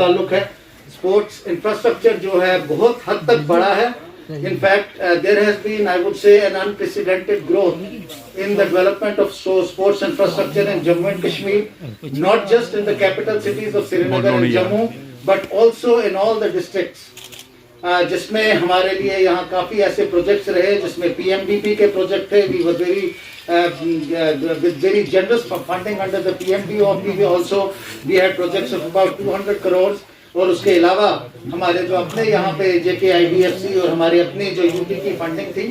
ताल्लुक है। Sports infrastructure जो है बहुत हद तक बड़ा है। In fact, there has been, I would say, an unprecedented growth in the development of sports infrastructure in Jammu and Kashmir, not just in the capital cities of Srinagar and Jammu, but also in all the districts. जिसमें हमारे लिए यहाँ काफ़ी ऐसे projects रहे जिसमें PMDP के project थे. We were with very generous funding under the PMDP also. We had projects of about 200 crores. और उसके अलावा हमारे जो अपने यहाँ पे JKIDFC और हमारे अपनी जो यूपी की फंडिंग थी,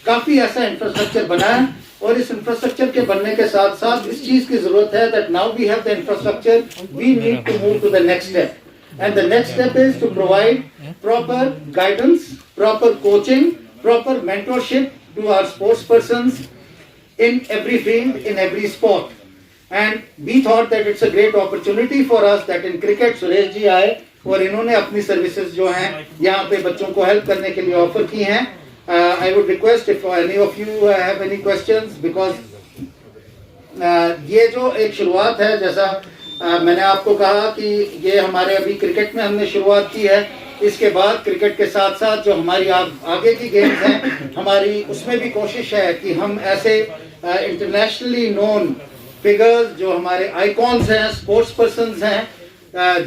काफ़ी ऐसा इंफ्रास्ट्रक्चर बना है. और इस इंफ्रास्ट्रक्चर के बनने के साथ साथ इस चीज़ की ज़रूरत है that now we have the infrastructure, we need to move to the next step. And the next step is to provide proper guidance, proper coaching, proper mentorship to our sports persons in every field, in every sport. And we thought that it's a great opportunity for us that in cricket Suresh ji आए और इन्होंने अपनी services जो हैं यहाँ पे बच्चों को हेल्प करने के लिए ऑफर की हैं. I would request if any of you have any questions because ये जो एक शुरुआत है, जैसा मैंने आपको कहा कि ये हमारे अभी क्रिकेट में हमने शुरुआत की है. इसके बाद क्रिकेट के साथ साथ जो हमारी आगे की गेम्स हैं हमारी, उसमें भी कोशिश है कि हम ऐसे इंटरनेशनली नोन फिगर्स जो हमारे आइकॉन्स हैं, स्पोर्ट्स पर्सन्स हैं,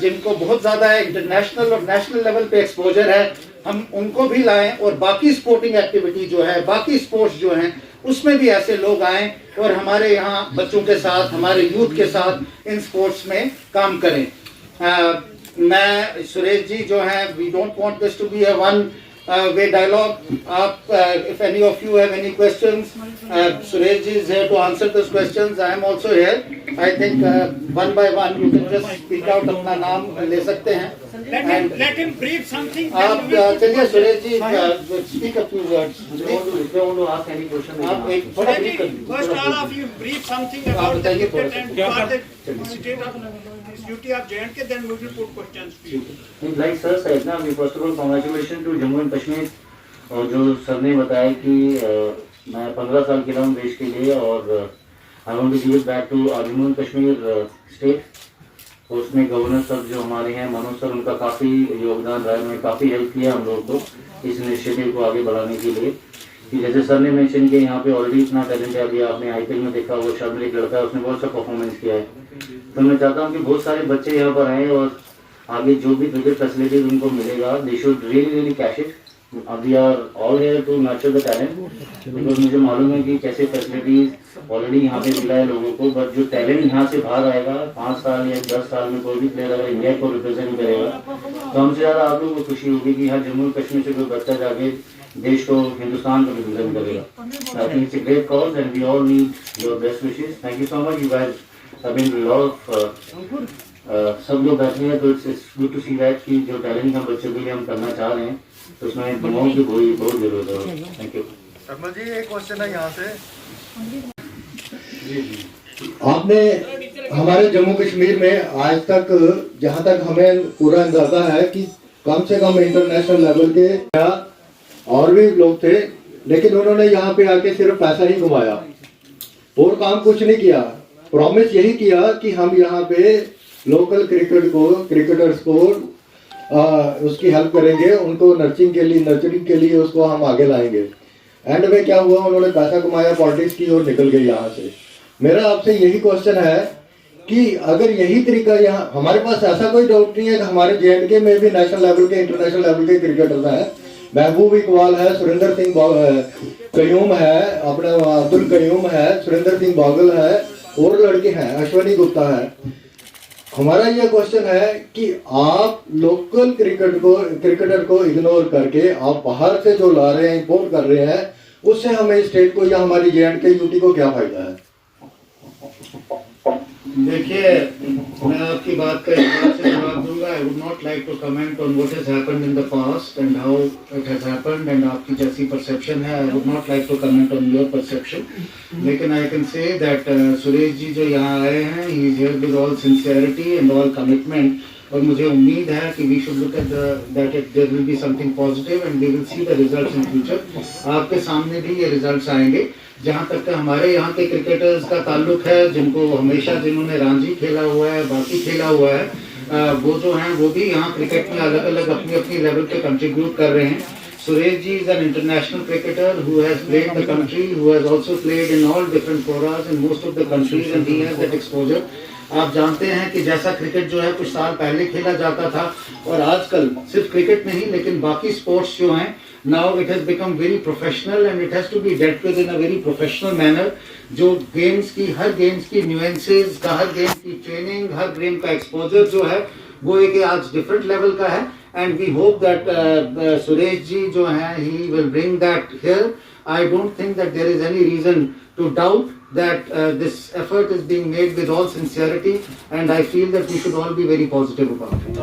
जिनको बहुत ज़्यादा इंटरनेशनल और नेशनल लेवल पे एक्सपोजर है, हम उनको भी लाएं. और बाकी स्पोर्टिंग एक्टिविटी जो है, बाकी स्पोर्ट्स जो हैं, उसमें भी ऐसे लोग आएं और हमारे यहाँ बच्चों के साथ, हमारे यूथ के साथ इन स्पोर्ट्स में काम करें. मैं सुरेश जी जो हैं, we don't want this to be a one way dialogue. आप if any of you have any questions, Suresh ji is here to answer those questions. I am also here. I think one by one you can just speak out, अपना नाम ले सकते हैं. Let him brief something. आप चलिए Suresh ji, speak a few words. If you want to ask any question, आप एक थोड़ा brief कर दीजिए. First, all of you brief something about the cricket and for the state of duty of J&K, then we will put questions to you. like sir said ना, first of all congratulations to Jammu and Kashmir. और जो sir ने बताया कि मैं 15 साल खेला हूँ देश के लिए और I want to give it back to Jammu and Kashmir state. और उसमें गवर्नर सर जो हमारे हैं, मनोज सर, उनका काफ़ी योगदान रहा है. उन्होंने काफ़ी हेल्प किया हम लोग को इस इनिशिएटिव को आगे बढ़ाने के लिए. कि जैसे सर ने मेंशन किया, यहाँ पे ऑलरेडी इतना टैलेंट है. अभी आपने IPL में देखा, वो शामिल एक लड़का है, उसने बहुत सा परफॉर्मेंस किया है. तो मैं चाहता हूँ कि बहुत सारे बच्चे यहाँ पर आएँ और आगे जो भी क्रिकेट फैसिलिटीज उनको मिलेगा, they should really cash it. We are all here to nurture the talent, because मुझे मालूम है कि कैसे फैसिलिटीज ऑलरेडी यहाँ पे मिला है लोगों को. बट जो टैलेंट यहाँ से बाहर आएगा 5 साल या 10 साल में, कोई भी प्लेयर अगर इंडिया को रिप्रेजेंट करेगा, तो हमसे ज़्यादा आप लोगों को खुशी होगी कि हाँ, जम्मू कश्मीर से कोई बच्चा जाके देश को, हिंदुस्तान को रिप्रेजेंट करेगा. I think it's a great cause and we all need your best wishes. Thank you so much. You guys have been lot of सब लोग बैठे हैं, तो it's good to see that कि जो टैलेंट हम बच्चों के लिए हम करना चाह रहे हैं, तो उसमें दिमाग की बहुत जरूरत है. Thank you. शर्मा जी, एक क्वेश्चन है यहाँ से. आपने हमारे जम्मू कश्मीर में आज तक, जहाँ तक हमें पूरा अंदाजा है कि कम से कम इंटरनेशनल लेवल के और भी लोग थे, लेकिन उन्होंने यहाँ पे आके सिर्फ पैसा ही कमाया और काम कुछ नहीं किया. प्रॉमिस यही किया कि हम यहाँ पे लोकल क्रिकेटर्स को उसकी हेल्प करेंगे, उनको नर्चरिंग के लिए उसको हम आगे लाएंगे. एंड में क्या हुआ, उन्होंने पैसा कमाया, पॉलिटिक्स की और निकल गए यहाँ से. मेरा आपसे यही क्वेश्चन है कि अगर यही तरीका यहाँ, हमारे पास ऐसा कोई डाउट नहीं है कि हमारे J&K में भी नेशनल लेवल के, इंटरनेशनल लेवल के क्रिकेटर्स हैं. महबूब इकबाल है, सुरेंद्र सिंह कयूम है, अपना अब्दुल कयूम है, सुरेंद्र सिंह बागल है, और लड़के हैं, अश्विनी गुप्ता है. हमारा ये क्वेश्चन है कि आप लोकल क्रिकेटर को इग्नोर करके आप बाहर से जो ला रहे हैं, इंपोर्ट कर रहे हैं, उससे हमें स्टेट को या हमारी J&K यूटी को क्या फायदा है? देखिए, मैं आपकी बात का एक बात से जवाब दूंगा. I would not like to comment on what has happened in the past and how it has happened and आपकी जैसी परसेप्शन है. I would not like to comment on your perception. लेकिन I can say that Suresh ji जो यहाँ आए हैं, he is here with all sincerity and all commitment. और मुझे उम्मीद है कि we should look at that there will be something positive and we will see the results in future. आपके सामने भी ये रिजल्ट्स आएंगे. जहाँ तक हमारे यहाँ के क्रिकेटर्स का ताल्लुक है, जिनको हमेशा, जिन्होंने रणजी खेला हुआ है, बाकी खेला हुआ है, वो जो हैं वो भी यहाँ क्रिकेट में अलग अलग अपनी अपनी लेवल पे कंट्रीब्यूट कर रहे हैं. Suresh ji is an international cricketer who has played the country, who has also played in all different forums in most of the countries, and he has that exposure. आप जानते हैं कि जैसा cricket जो है कुछ साल पहले खेला जाता था और आजकल सिर्फ क्रिकेट नहीं लेकिन बाकी स्पोर्ट्स जो हैं now it has become very professional and it has to be dealt with in a very professional manner. जो गेम्स की हर गेम्स की न्यूएंसेस का, हर गेम की ट्रेनिंग, हर गेम का एक्सपोजर जो है वो एक आज डिफरेंट लेवल का है. And we hope that Suresh ji जो है he will bring that here. I don't think that there is any reason to doubt that this effort is being made with all sincerity, and I feel that we should all be very positive about it.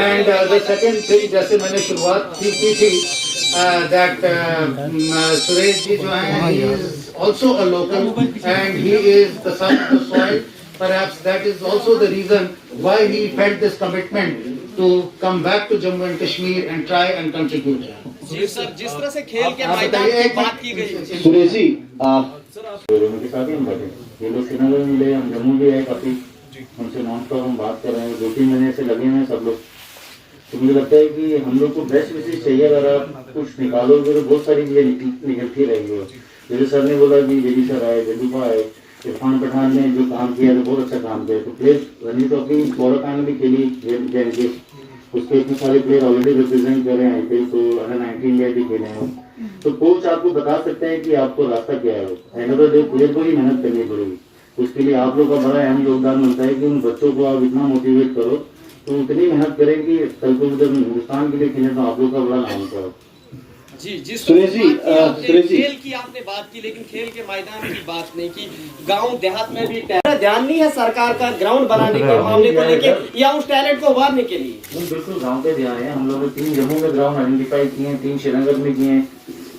And the second thing, जैसे मैंने शुरुआत की थी that Suresh ji जो है he is also a local and he is the son of the soil. Perhaps that is also the reason why he felt this commitment to come back to Jammu and Kashmir and try and contribute. जी sir, जिस तरह से खेल के मैदान की बात की गई, सुरेश जी उनके साथ ही हम बैठे, ये लोग श्रीनगर मिले, हम जम्मू भी आए, काफी उनसे नॉन स्टॉप हम बात कर रहे हैं, 2-3 महीने से लगे हैं सब लोग. तो मुझे लगता है कि हम लोग को बेस्ट विशेष चाहिए. अगर आप कुछ निकालोगे तो बहुत सारी चीजें निकलती रहेंगी. जैसे सर ने बोला कि बेबी सर आए, बेदूपा आए, इरफान पठान ने जो काम किया तो बहुत अच्छा काम किया. तो प्लेयर रणजी ट्रॉफी कोराकान भी खेली के उसके इतने सारे प्लेयर ऑलरेडी रिप्रेजेंट कर रहे हैं आईपीएल, तो अंडर 19 इंडिया भी खेले हैं. तो कोच आपको बता सकते हैं कि आपको रास्ता क्या है. And of the day player को ही मेहनत करनी पड़ेगी. उसके लिए आप लोग का बड़ा अहम योगदान बनता है कि उन बच्चों को आप इतना मोटिवेट करो तो उतनी मेहनत करें कि कल को जब हिंदुस्तान के लिए खेले तो आप लोग का बड़ा नाम करो. जी जिस सुरेश जी, खेल की आपने बात की लेकिन खेल के मैदान की बात नहीं की. गांव देहात में भी ध्यान नहीं है सरकार का ग्राउंड बनाने के मामले को लेकर या उस टैलेंट को उभारने के लिए. बिल्कुल गांव पे ध्यान है. हम लोग 3 जम्मू में ग्राउंड आइडेंटिफाई किए हैं, 3 श्रीनगर में किए हैं.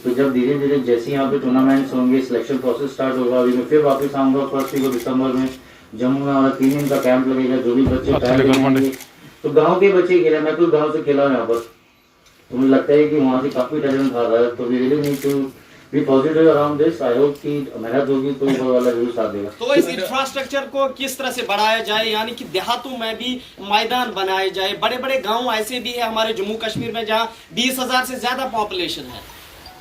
तो जब धीरे धीरे जैसे यहाँ पे टूर्नामेंट्स होंगे, सिलेक्शन प्रोसेस स्टार्ट होगा. अभी मैं फिर वापस आऊंगा 1 दिसंबर में जम्मू में. हमारा 3 दिन का कैंप लगेगा. जो भी बच्चे तो गाँव के बच्चे खेले. मैं तो गाँव से खेला हूँ यहाँ पर, तो मुझे लगता है कि वहाँ से काफी टैलेंट आ रहा है. तो we really need to be positive around this. I hope कि मेहनत होगी तो वो वाला जरूर साथ देगा. तो इस इंफ्रास्ट्रक्चर को किस तरह से बढ़ाया जाए, यानी कि देहातों में भी मैदान बनाए जाए. बड़े बड़े गांव ऐसे भी है हमारे जम्मू कश्मीर में जहां 20,000 से ज्यादा पॉपुलेशन है.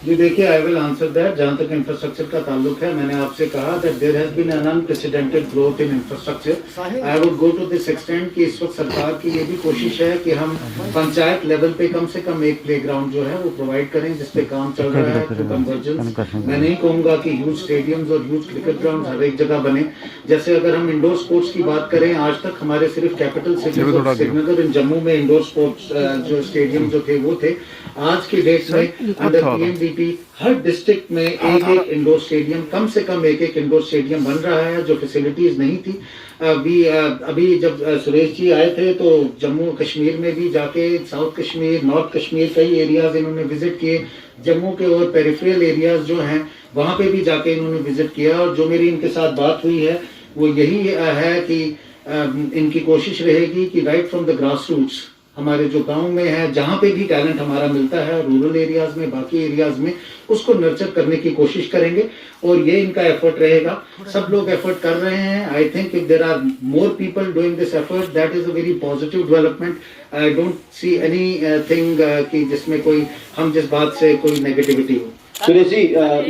जी देखिए, आई विल आंसर दैट. जहाँ तक इंफ्रास्ट्रक्चर का ताल्लुक है, मैंने आपसे कहा that there has been an unprecedented growth in infrastructure. I would go to this extent कि इस वक्त सरकार की ये भी कोशिश है कि हम पंचायत लेवल पे कम से कम एक प्लेग्राउंड जो है वो प्रोवाइड करें, जिसपे काम चल रहा है थ्रू कन्वर्जेंस. मैं नहीं कहूँगा कि ह्यूज स्टेडियम्स और ह्यूज क्रिकेट ग्राउंड हर एक जगह बने. जैसे अगर हम इंडोर स्पोर्ट्स की बात करें, आज तक हमारे सिर्फ कैपिटल सिटी श्रीनगर इन जम्मू में इंडोर स्पोर्ट्स जो स्टेडियम जो थे वो थे. आज की डेट में अंडर पीएमडीपी हर डिस्ट्रिक्ट में एक इंडोर स्टेडियम, कम से कम एक इंडोर स्टेडियम बन रहा है, जो फैसिलिटीज नहीं थी. अभी जब सुरेश जी आए थे तो जम्मू कश्मीर में भी जाके, साउथ कश्मीर, नॉर्थ कश्मीर, कई एरियाज इन्होंने विजिट किए. जम्मू के और पेरिफेरल एरियाज जो हैं वहाँ पे भी जाके इन्होंने विजिट किया. और जो मेरी इनके साथ बात हुई है वो यही है कि इनकी कोशिश रहेगी कि right from the grass roots हमारे जो गांव में है, जहाँ पे भी टैलेंट हमारा मिलता है, रूरल एरियाज में, बाकी एरियाज में, उसको नर्चर करने की कोशिश करेंगे. और ये इनका एफर्ट रहेगा. सब लोग एफर्ट कर रहे हैं. I think if there are more people doing this effort, that is a very positive development. I don't see anything कि जिसमें कोई हम जिस बात से कोई नेगेटिविटी हो. सुरेश जी,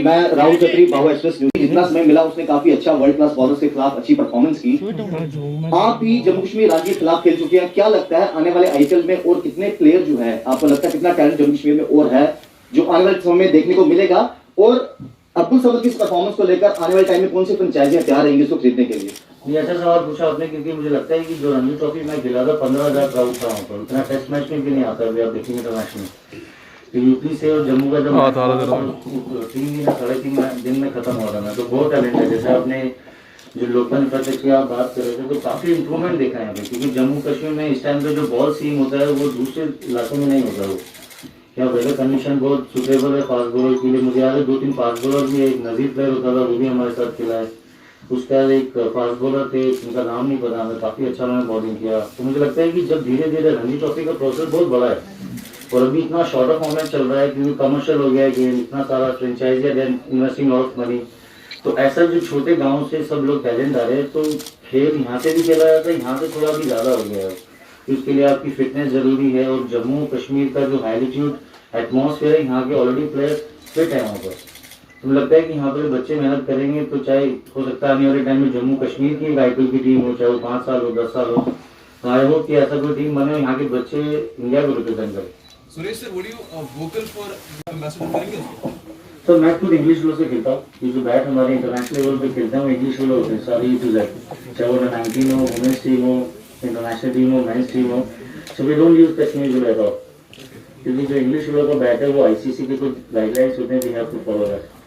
मैं राहुल खत्री, बाहुआ एक्सप्रेस न्यूज. जितना समय मिला उसने काफी अच्छा वर्ल्ड क्लास बॉलर्स के खिलाफ अच्छी परफॉर्मेंस की. आप भी जम्मू कश्मीर राज्य के खिलाफ खेल चुके हैं. क्या लगता है आने वाले आईपीएल में और कितने प्लेयर जो है, आपको लगता है कितना टैलेंट जम्मू कश्मीर में और है जो आने वाले समय में देखने को मिलेगा? और अब्दुल समद की इस परफॉर्मेंस को लेकर आने वाले टाइम में कौन सी फ्रेंचाइजियां तैयार रहेंगी इसको खरीदने के लिए? ये अच्छा सवाल पूछा आपने, क्योंकि मुझे लगता है कि जो रणजी ट्रॉफी मैं खेला था 15,000 क्राउड था वहाँ पर. इतना टेस्ट मैच में भी नहीं आता. अभी आप देखेंगे इंटरनेशनल यूपी से और जम्मू का जब 3 दिन 3.5 दिन में खत्म हो रहा है. तो बहुत टैलेंट है. जैसे आपने जो लोकल इंफ्रास्ट्रक्चर की आप बात कर रहे थे तो काफी इंप्रूवमेंट देखा है यहाँ पे, क्योंकि जम्मू कश्मीर में इस टाइम पे जो बॉल सीम होता है वो दूसरे इलाकों में नहीं होता. वो क्या वेदर कंडीशन बहुत सुटेबल है फास्ट बॉलर के लिए. मुझे याद है 2-3 फास्ट बॉलर भी, एक नजीर प्लेयर होता था वो भी हमारे साथ खेला है. उसका एक फास्ट बॉलर थे, उनका नाम नहीं पता हमें, काफी अच्छा उन्होंने बॉलिंग किया. तो मुझे लगता है कि जब धीरे धीरे रणजी ट्रॉफी का प्रोसेस बहुत बड़ा है और अभी इतना शॉर्टर फॉर्मेट चल रहा है क्योंकि कमर्शियल हो गया है गेम, इतना सारा franchisee investing lot of money. तो ऐसा जो छोटे गांव से सब लोग टैलेंट आ रहे हैं, तो खेल यहाँ से भी खेला जाता है, यहाँ से थोड़ा भी ज़्यादा हो गया है। तो इसके लिए आपकी फिटनेस ज़रूरी है, और जम्मू कश्मीर का जो हाईटीट्यूड एटमॉस्फेयर है, यहाँ के ऑलरेडी प्लेयर्स फिट है वहाँ पर। तो मुझे लगता है कि यहाँ पर बच्चे मेहनत करेंगे तो चाहे हो सकता है आने वाले टाइम में जम्मू कश्मीर की IPL की टीम हो, चाहे वो 5 साल हो 10 साल हो, तो आई होप कि ऐसा कोई टीम बने यहाँ के बच्चे इंडिया को रिप्रेजेंट करें। Suresh sir, would you vocal for ambassador करेंगे? तो मैं खुद इंग्लिश लो से खेलता हूँ, ये जो बैट हमारे इंटरनेशनल लेवल पे खेलते हैं वो इंग्लिश लो होते हैं सारी टू जेड, चाहे वो अंडर-19 हो, वुमेन्स टीम हो, इंटरनेशनल टीम हो, मेंस टीम हो, so we don't use Kashmir जो रहता हो, क्योंकि जो इंग्लिश लो का बैट है वो ICC के कुछ गाइडलाइंस होते हैं, we have to follow that.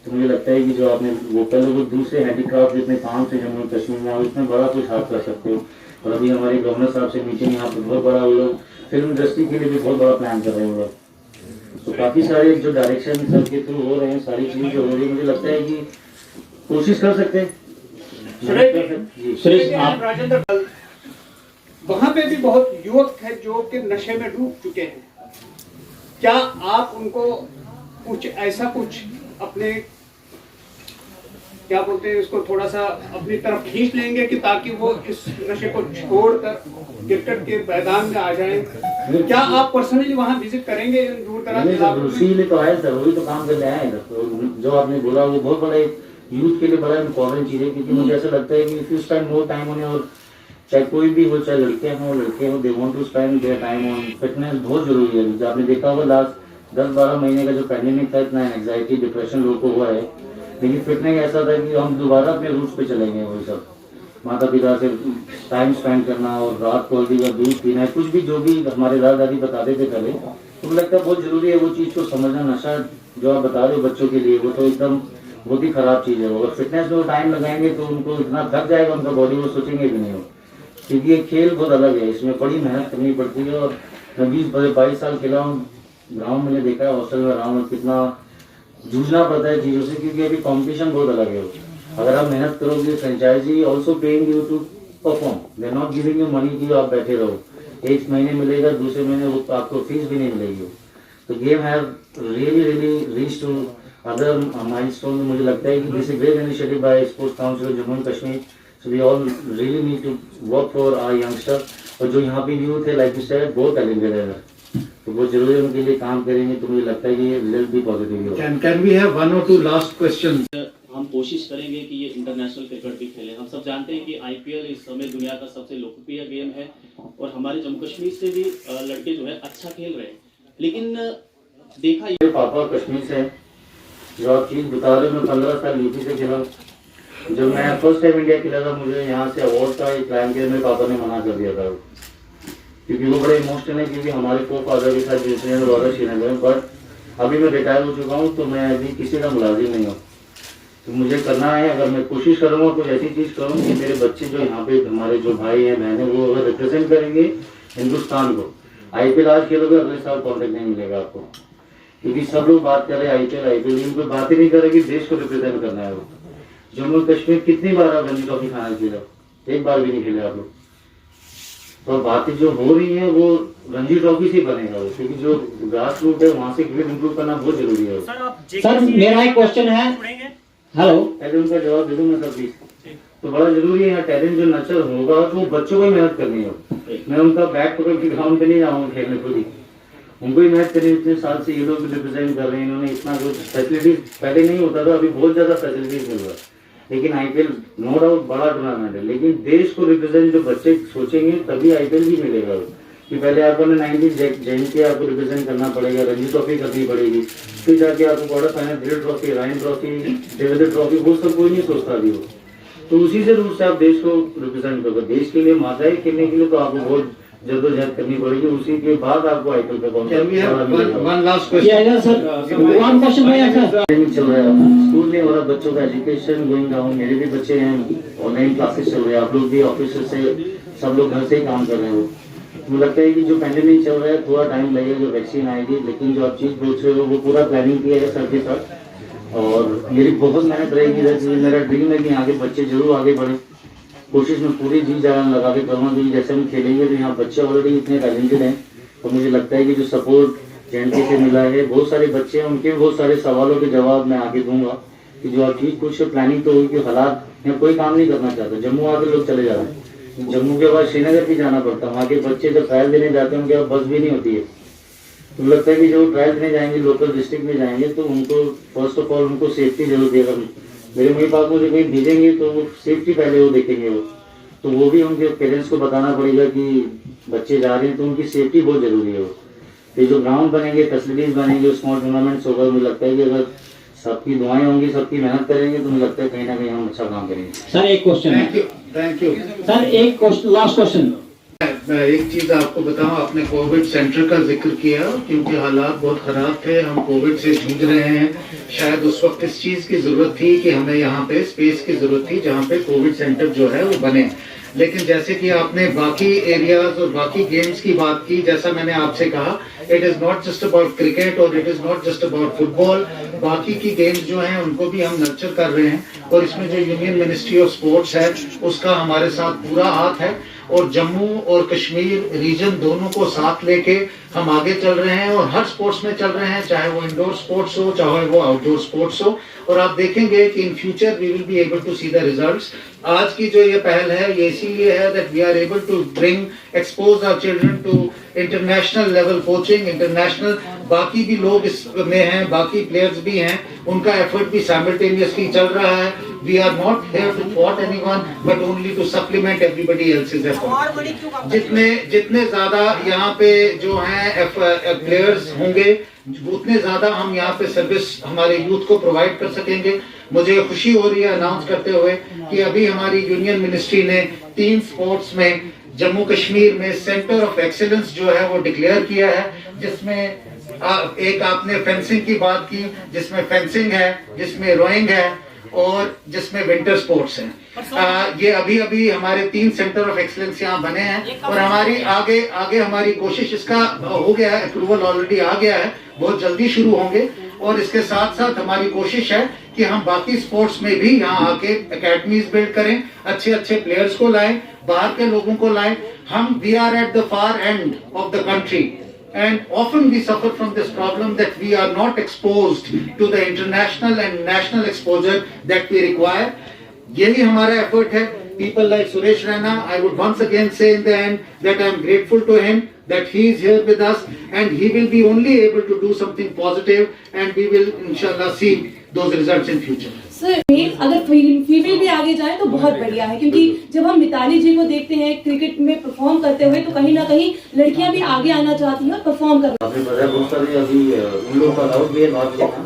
तो मुझे लगता है कि जो आपने वोकल हो, वो दूसरे हैंडीक्राफ्ट जितने काम से जम्मू कश्मीर में आप इसमें बड़ा कुछ हाथ कर सकते हो। और अभी हमारे गवर्नर साहब से मीटिंग यहाँ पर बहुत बड़ा, वो लोग फिल्म इंडस्ट्री के लिए भी बहुत बड़ा प्लान कर रहे हैं वो लोग। तो काफी सारे जो डायरेक्शन सबके थ्रू हो रहे हैं, सारी चीजें जो हो रही है, मुझे लगता है कि कोशिश कर सकते हैं। सुरेश आप राजेंद्र, वहाँ पे भी बहुत युवक है जो कि नशे में डूब चुके हैं, क्या आप उनको कुछ ऐसा कुछ अपने क्या बोलते हैं उसको थोड़ा सा अपनी तरफ खींच लेंगे कि ताकि वो इस नशे को छोड़कर क्रिकेट के मैदान में आ जाएं? क्या आप पर्सनली वहाँ विजिट करेंगे दूर दराज इलाकों में? इसीलिए तो आए सर, वही तो काम करने आए हैं। तो जो आपने बोला वो बहुत बड़ा यूथ के लिए बड़ा इम्पोर्टेंट चीज है, क्योंकि मुझे ऐसा लगता है कि if you spend more time on, और चाहे कोई भी हो, चाहे लड़के हो, they want to spend their time on fitness, बहुत जरूरी है। जो आपने देखा होगा लास्ट 10-12 महीने का जो पैंडेमिक था, इतना एंग्जाइटी डिप्रेशन लोगों को हुआ है, लेकिन फिटनेस ऐसा था कि हम दोबारा अपने रूट्स पे चलेंगे। वही सब माता पिता से टाइम स्पेंड करना और रात को हल्दी का दूध पीना, कुछ भी जो भी हमारे दादा दादी बताते थे पहले, तो मुझे लगता है बहुत जरूरी है वो चीज़ को समझना। नशा जो आप बता रहे हो बच्चों के लिए, वो तो एकदम बहुत ही खराब चीज़ है। अगर फिटनेस में टाइम लगाएंगे तो उनको इतना थक जाएगा उनका बॉडी, वो सोचेंगे भी नहीं हो, क्योंकि ये खेल बहुत अलग है, इसमें बड़ी मेहनत करनी पड़ती है। और मैं 20-22 साल खेला हूँ, ग्राउंड मैंने देखा है, हॉस्टल में रहा हूँ, कितना जूझना पड़ता है चीज़ों से, क्योंकि अभी कंपटीशन बहुत अलग है। अगर आप मेहनत करोगे, franchisee also paying you to perform, they not giving you money कि आप बैठे रहो, एक महीने मिलेगा, दूसरे महीने वो आपको फीस भी नहीं मिलेगी। तो game have really reach to other milestone. मुझे लगता है कि this is great initiative by sports council Jammu and Kashmir, so we all really need to work for our youngster. और जो यहाँ पे यूथ है, लाइक यू सेड, बहुत टैलेंटेड है, तो बहुत जरूरी है उनके लिए काम करेंगे, तो मुझे लगता है कि ये रिजल्ट भी पॉजिटिव होगा। Can we have 1 or 2 last questions? हम कोशिश करेंगे कि ये इंटरनेशनल क्रिकेट भी खेले। हम सब जानते हैं कि IPL इस समय दुनिया का सबसे लोकप्रिय गेम है, और हमारे जम्मू कश्मीर से भी लड़के जो है अच्छा खेल रहे हैं, लेकिन देखा मेरे पापा कश्मीर से हैं, जो आप चीज़ बता रहे हो, मैं 15 साल यूपी से खेला। जब मैं फर्स्ट टाइम इंडिया खेला था, मुझे यहाँ से अवार्ड का एक प्लान किया, मेरे पापा ने मना कर दिया था, क्योंकि वो बड़े इमोशनल है, क्योंकि हमारे को फादर के साथ इंसिडेंट हुआ था श्रीनगर में। बट अभी मैं रिटायर हो चुका हूँ, तो मैं अभी किसी का मुलाजिम नहीं हूँ, तो मुझे करना है, अगर मैं कोशिश करूँगा कुछ ऐसी चीज़ करूँ कि मेरे बच्चे जो यहाँ पे हमारे जो भाई हैं बहन हैं, वो अगर रिप्रेजेंट करेंगे हिंदुस्तान को। IPL आज खेलोगे, अगले साल कॉन्ट्रैक्ट नहीं मिलेगा आपको, क्योंकि सब लोग बात कर रहे हैं IPL, कोई बात ही नहीं कर रहे कि देश को रिप्रेजेंट करना है। वो जम्मू कश्मीर कितनी बार आप रणजी ट्रॉफी फाइनल खेला, एक बार भी नहीं खेले आप लोग। तो बातें जो हो रही है वो रणजी ट्रॉफी से बनेगा, वो क्योंकि जो ग्रास रूट है वहाँ से क्रिकेट इंप्रूव करना बहुत जरूरी है। सर मेरा एक क्वेश्चन है, हेलो, पहले उनका जवाब दे दूँ मैं सर प्लीज। तो बड़ा जरूरी है यहाँ टैलेंट जो नर्चर होगा, तो बच्चों को ही मेहनत करनी हो। मैं उनका बैट पकड़ के ग्राउंड पे नहीं जाऊँगा खेलने, खुद ही उनको ही मेहनत करनी। इतने साल से ये लोग रिप्रेजेंट कर रहे हैं, इन्होंने इतना कुछ फैसिलिटीज पहले नहीं होता था, अभी बहुत ज्यादा फैसिलिटीज मिल रहा है। लेकिन IPL नो डाउट बड़ा टूर्नामेंट है, लेकिन देश को रिप्रेजेंट जो बच्चे सोचेंगे तभी IPL भी मिलेगा। कि पहले आपको 90 जैन के आपको रिप्रेजेंट करना पड़ेगा, रणजी ट्रॉफी करनी पड़ेगी, फिर जाके आपको quarter final, Delhi trophy, Ryan trophy, Devendra trophy, वो सब कोई नहीं सोचता अभी वो। तो उसी से रूट से आप देश को रिप्रेजेंट करोगे। देश के लिए माताएं खेलने के लिए तो आपको बहुत जद्दोजहद करनी पड़ेगी, उसी के बाद आपको IPL पे One last question. चल रहा है, स्कूल नहीं हो रहा, बच्चों का एजुकेशन गोइंग डाउन। मेरे भी बच्चे हैं, ऑनलाइन क्लासेस चल रहे हैं, आप लोग भी ऑफिस से सब लोग घर से ही काम कर रहे हो। मुझे लगता है कि जो पैंडेमिक चल रहा है थोड़ा टाइम लगेगा, जो वैक्सीन आएगी, लेकिन जो आप चीज़ पूछ रहे हो वो पूरा प्लानिंग किया है सर के साथ, और मेरी बहुत मेहनत रहेगी। मेरा ड्रीम है कि आगे बच्चे जरूर आगे बढ़े, कोशिश में पूरी जी जान लगा के करूँगा, क्योंकि जैसे हम खेलेंगे तो यहाँ बच्चे ऑलरेडी इतने टैलेंटेड हैं, तो मुझे लगता है कि जो सपोर्ट JNK से मिला है, बहुत सारे बच्चे हैं, उनके बहुत सारे सवालों के जवाब मैं आगे दूंगा, कि जो अभी कुछ प्लानिंग तो हुई कि हालात यहाँ कोई काम नहीं करना चाहता, जम्मू आके लोग चले जा रहे हैं, जम्मू के बाद श्रीनगर भी जाना पड़ता है, वहाँ के बच्चे जब ट्रायल देने जाते हैं उनके पास बस भी नहीं होती है। तो लगता है कि जो ट्रायल देने जाएंगे लोकल डिस्ट्रिक्ट में जाएंगे तो उनको फर्स्ट ऑफ ऑल उनको सेफ्टी जरूर देगा। मेरे मम्मी पापा मुझे कहीं भेजेंगे तो वो सेफ्टी पहले वो देखेंगे, वो तो वो भी उनके पेरेंट्स को बताना पड़ेगा कि बच्चे जा रहे हैं तो उनकी सेफ्टी बहुत जरूरी है। तो जो ग्राउंड बनेंगे, फैसिलिटीज बनेंगे, स्मॉल टूर्नामेंट्स होगा, मुझे लगता है कि अगर सबकी दुआएं होंगी, सबकी मेहनत करेंगे तो मुझे लगता है कहीं ना कहीं हम अच्छा काम करेंगे। सर एक क्वेश्चन है, थैंक यू। सर एक क्वेश्चन, लास्ट क्वेश्चन। मैं एक चीज आपको बताऊं, आपने कोविड सेंटर का जिक्र किया क्योंकि हालात बहुत खराब थे, हम कोविड से जूझ रहे हैं। शायद उस वक्त इस चीज की जरूरत थी कि हमें यहाँ पे स्पेस की जरूरत थी जहाँ पे कोविड सेंटर जो है वो बने। लेकिन जैसे कि आपने बाकी एरियाज और बाकी गेम्स की बात की, जैसा मैंने आपसे कहा, it is not just about cricket और it is not just about football. बाकी की गेम्स जो हैं उनको भी हम नर्चर कर रहे हैं और इसमें जो यूनियन मिनिस्ट्री ऑफ स्पोर्ट्स है उसका हमारे साथ पूरा हाथ है और जम्मू और कश्मीर रीजन दोनों को साथ लेके हम आगे चल रहे हैं और हर स्पोर्ट्स में चल रहे हैं, चाहे वो इंडोर स्पोर्ट्स हो चाहे वो आउटडोर स्पोर्ट्स हो। और आप देखेंगे कि in future we will be able to see the results. आज की जो ये पहल है ये इसीलिए है that we are able to bring expose our children to international level coaching, international बाकी भी लोग इसमें हैं, बाकी प्लेयर्स भी हैं, उनका एफर्ट भी साइमल्टेनियसली चल रहा है। We are not here to fight anyone but only to supplement everybody else's effort. जितने ज्यादा यहाँ पे जो हैं प्लेयर्स होंगे उतने ज्यादा हम यहाँ पे सर्विस हमारे यूथ को प्रोवाइड कर सकेंगे। मुझे खुशी हो रही है अनाउंस करते हुए कि अभी हमारी यूनियन मिनिस्ट्री ने 3 स्पोर्ट्स में जम्मू कश्मीर में सेंटर ऑफ एक्सीलेंस जो है वो डिक्लेयर किया है, जिसमें एक आपने फेंसिंग की बात की, जिसमें फेंसिंग है, जिसमें रोइंग है और जिसमें विंटर स्पोर्ट्स हैं। ये अभी हमारे 3 सेंटर ऑफ एक्सीलेंस यहाँ बने हैं और हमारी आगे हमारी कोशिश, इसका हो गया है अप्रूवल ऑलरेडी आ गया है, बहुत जल्दी शुरू होंगे। और इसके साथ साथ हमारी कोशिश है कि हम बाकी स्पोर्ट्स में भी यहाँ आके एकेडमीज बिल्ड करें, अच्छे प्लेयर्स को लाएं, बाहर के लोगों को लाएं। हम we are at the far end of the country and often we suffer from this problem that we are not exposed to the international and national exposure that we require. यही हमारा effort है। People like Suresh Raina, I would once again say in the end that I am grateful to him that he is here with us and he will be only able to do something positive and we will inshallah see those results in future. Sir अगर female भी आगे जाए तो बहुत बढ़िया है, क्योंकि जब हम मिताली जी को देखते हैं क्रिकेट में परफॉर्म करते हुए तो कहीं ना कहीं लड़कियां भी आगे आना चाहती हैं और परफॉर्म कर। आपने बताया बहुत सारे अभी उन लोगों का अलाउड भी है बात लेना,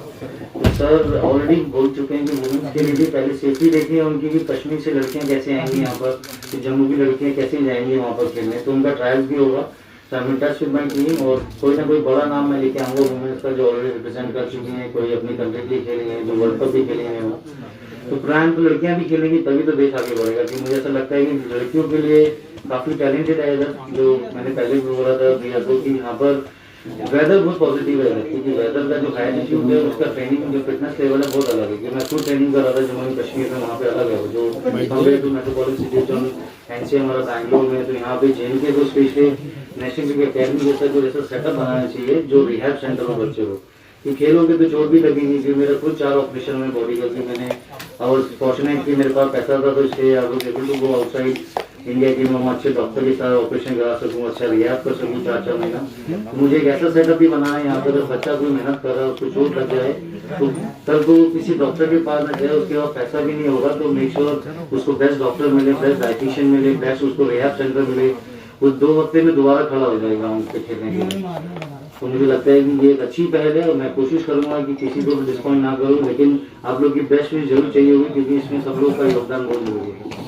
तो सर ऑलरेडी बोल चुके हैं कि वुमेन्स के लिए भी पहले सेफ्टी देखी है उनकी भी। कश्मीर से लड़कियां कैसे आएंगी यहाँ पर, जम्मू की लड़कियां कैसे जाएंगी वहाँ पर खेलने, तो उनका ट्रायल भी होगा। So I'm in touch with my team और कोई ना कोई बड़ा नाम मैं लेके आऊँगा वुमेन्स का, जो ऑलरेडी रिप्रेजेंट कर चुकी हैं, कोई अपनी कंट्री के लिए खेलेंगे, जो वर्ल्ड कप भी खेलेंगे वो। तो प्राइम तो लड़कियां भी खेलेंगी तभी तो देश आगे बढ़ेगा। कि मुझे ऐसा लगता है कि लड़कियों के लिए काफी टैलेंटेड है इधर, जो मैंने पहले भी बोला था कि यहाँ पर वेदर बहुत पॉजिटिव है इधर, क्योंकि वेदर का जो एटीट्यूड है उसका ट्रेनिंग जो फिटनेस लेवल है बहुत अलग है। कि मैं खुद ट्रेनिंग कर रहा था जम्मू कश्मीर में, वहाँ पे अलग है जो कंपेयर टू मेट्रोपॉलिटन सिटी जो एनसी हमारा बैंगलोर में। तो यहाँ पे जेल के जो स्पेशली नेशनल क्रिकेट अकेडमी जैसा जो जैसा सेटअप बनाना चाहिए, जो रिहैब सेंटर हो बच्चे को, कि खेलोगे तो चोट भी लगेगी। कि मेरा खुद 4 ऑपरेशन में बॉडी का, मैंने और फॉर्चुनेट कि मेरे पास पैसा था तो इसलिए I was able to go outside India की, मैं अच्छे डॉक्टर के साथ ऑपरेशन करा सकूँ, अच्छा रिहैब कर सकूँ 4 महीना। तो मुझे एक ऐसा सेटअप भी बनाना है यहाँ पर, अगर बच्चा कोई मेहनत कर रहा है उसको चोट लग जाए तो कल को किसी डॉक्टर के पास न जाए, उसके बाद पैसा भी नहीं होगा। तो मेक श्योर उसको बेस्ट डॉक्टर मिले, बेस्ट डाइटिशियन मिले, बेस्ट उसको रिहैब सेंटर मिले, वो 2 हफ्ते में दोबारा खड़ा हो जाएगा उनके खेलने के लिए। तो मुझे लगता है कि ये एक अच्छी पहल है और मैं कोशिश करूंगा कि किसी को भी डिस्काउंट ना करूं, लेकिन आप लोग की बेस्ट भी जरूर चाहिए होगी क्योंकि इसमें सब लोग का योगदान बहुत जरूरी है।